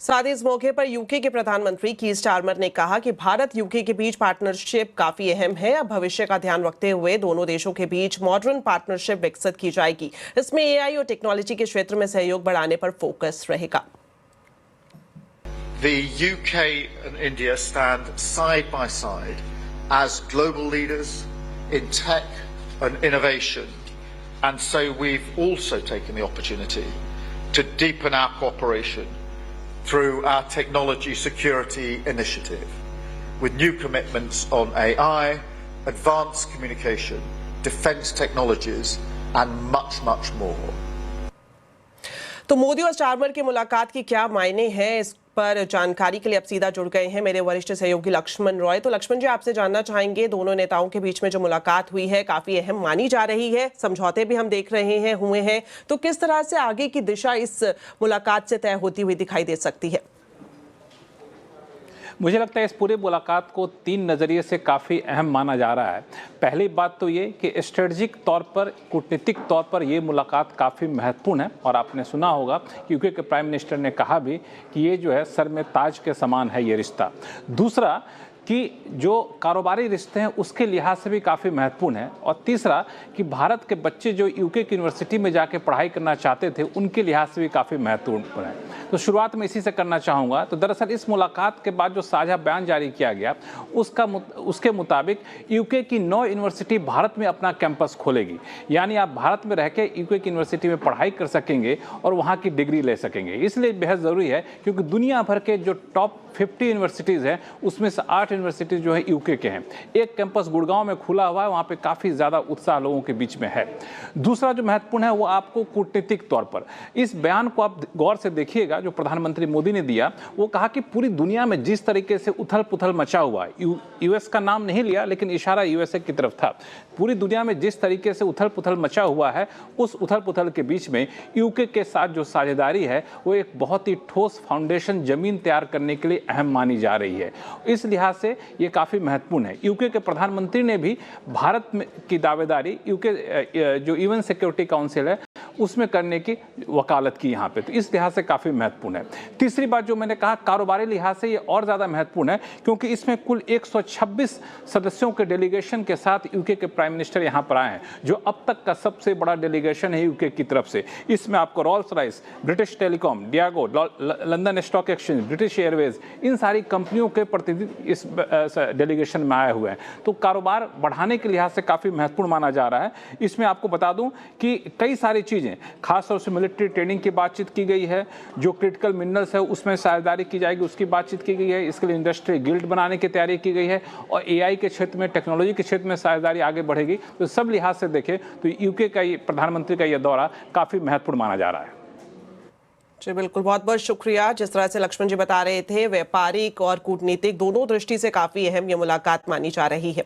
साथ ही इस मौके पर यूके के प्रधानमंत्री कीर स्टारमर ने कहा कि भारत यूके के बीच पार्टनरशिप काफी अहम है। अब भविष्य का ध्यान रखते हुए दोनों देशों के बीच मॉडर्न पार्टनरशिप विकसित की जाएगी। इसमें एआई और टेक्नोलॉजी के क्षेत्र में सहयोग बढ़ाने पर फोकस रहेगा। The UK and India stand side by side as global leaders in tech and innovation, and so we've also taken the opportunity to deepen our cooperation through our Technology Security Initiative, with new commitments on AI, advanced communication, defence technologies, and much, much more. तो मोदी और Starmer की मुलाकात की क्या मायने हैं, इस पर जानकारी के लिए अब सीधा जुड़ गए हैं मेरे वरिष्ठ सहयोगी लक्ष्मण रॉय। तो लक्ष्मण जी, आपसे जानना चाहेंगे, दोनों नेताओं के बीच में जो मुलाकात हुई है काफी अहम मानी जा रही है, समझौते भी हम देख रहे हैं हुए हैं, तो किस तरह से आगे की दिशा इस मुलाकात से तय होती हुई दिखाई दे सकती है? मुझे लगता है इस पूरे मुलाकात को 3 नज़रिए से काफ़ी अहम माना जा रहा है। पहली बात तो ये कि स्ट्रेटजिक तौर पर, कूटनीतिक तौर पर ये मुलाकात काफ़ी महत्वपूर्ण है, और आपने सुना होगा कि यूके के प्राइम मिनिस्टर ने कहा भी कि ये जो है सर में ताज के समान है ये रिश्ता। दूसरा कि जो कारोबारी रिश्ते हैं उसके लिहाज से भी काफ़ी महत्वपूर्ण है, और तीसरा कि भारत के बच्चे जो यूके की यूनिवर्सिटी में जाके पढ़ाई करना चाहते थे उनके लिहाज से भी काफ़ी महत्वपूर्ण है। तो शुरुआत में इसी से करना चाहूँगा। तो दरअसल इस मुलाकात के बाद जो साझा बयान जारी किया गया उसके मुताबिक यूके की 9 यूनिवर्सिटी भारत में अपना कैंपस खोलेगी, यानी आप भारत में रह के यूके की यूनिवर्सिटी में पढ़ाई कर सकेंगे और वहाँ की डिग्री ले सकेंगे। इसलिए बेहद ज़रूरी है क्योंकि दुनिया भर के जो टॉप 50 यूनिवर्सिटीज़ हैं उसमें से 8 यूनिवर्सिटी जो है यूके के हैं। एक कैंपस गुड़गांव में खुला हुआ है, वहाँ पे काफ़ी ज़्यादा उत्साह लोगों के बीच में है। दूसरा जो महत्वपूर्ण है वो आपको कूटनीतिक तौर पर, इस बयान को आप गौर से देखिएगा जो प्रधानमंत्री मोदी ने दिया। वो कहा कि पूरी दुनिया में जिस तरीके से उथल पुथल मचा हुआ है, यूएस का नाम नहीं लिया लेकिन इशारा यूएसए की तरफ था, पूरी दुनिया में जिस तरीके से उथल पुथल मचा हुआ है उस उथल पुथल के बीच में यूके के साथ जो साझेदारी है वो एक बहुत ही ठोस फाउंडेशन ज़मीन तैयार करने के लिए अहम मानी जा रही है। इस लिहाज से ये काफ़ी महत्वपूर्ण है। यूके के प्रधानमंत्री ने भी भारत में की दावेदारी यूके जो यूएन सिक्योरिटी काउंसिल है उसमें करने की वकालत की यहाँ पे, तो इस लिहाज से काफ़ी महत्वपूर्ण है। तीसरी बात जो मैंने कहा, कारोबारी लिहाज से ये और ज़्यादा महत्वपूर्ण है क्योंकि इसमें कुल 126 सदस्यों के डेलीगेशन के साथ यूके के प्राइम मिनिस्टर यहाँ पर आए हैं, जो अब तक का सबसे बड़ा डेलीगेशन है यूके की तरफ से। इसमें आपको Rolls Royce, British Telecom, Diageo, London Stock Exchange, British Airways, इन सारी कंपनियों के प्रतिनिधि इस डेलीगेशन में आए हुए हैं। तो कारोबार बढ़ाने के लिहाज से काफ़ी महत्वपूर्ण माना जा रहा है। इसमें आपको बता दूं कि कई सारी चीज़ें, खासतौर से मिलिट्री ट्रेनिंग की बातचीत की गई है, जो क्रिटिकल मिनरल्स है उसमें साझेदारी की जाएगी उसकी बातचीत की गई है, इसके लिए इंडस्ट्री गिल्ड बनाने की तैयारी की गई है, और एआई के क्षेत्र में, टेक्नोलॉजी के क्षेत्र में साझेदारी आगे बढ़ेगी। तो सब लिहाज से देखें तो यूके का ये प्रधानमंत्री का यह दौरा काफ़ी महत्वपूर्ण माना जा रहा है। जी बिल्कुल, बहुत बहुत शुक्रिया। जिस तरह से लक्ष्मण जी बता रहे थे, व्यापारिक और कूटनीतिक दोनों दृष्टि से काफी अहम ये मुलाकात मानी जा रही है।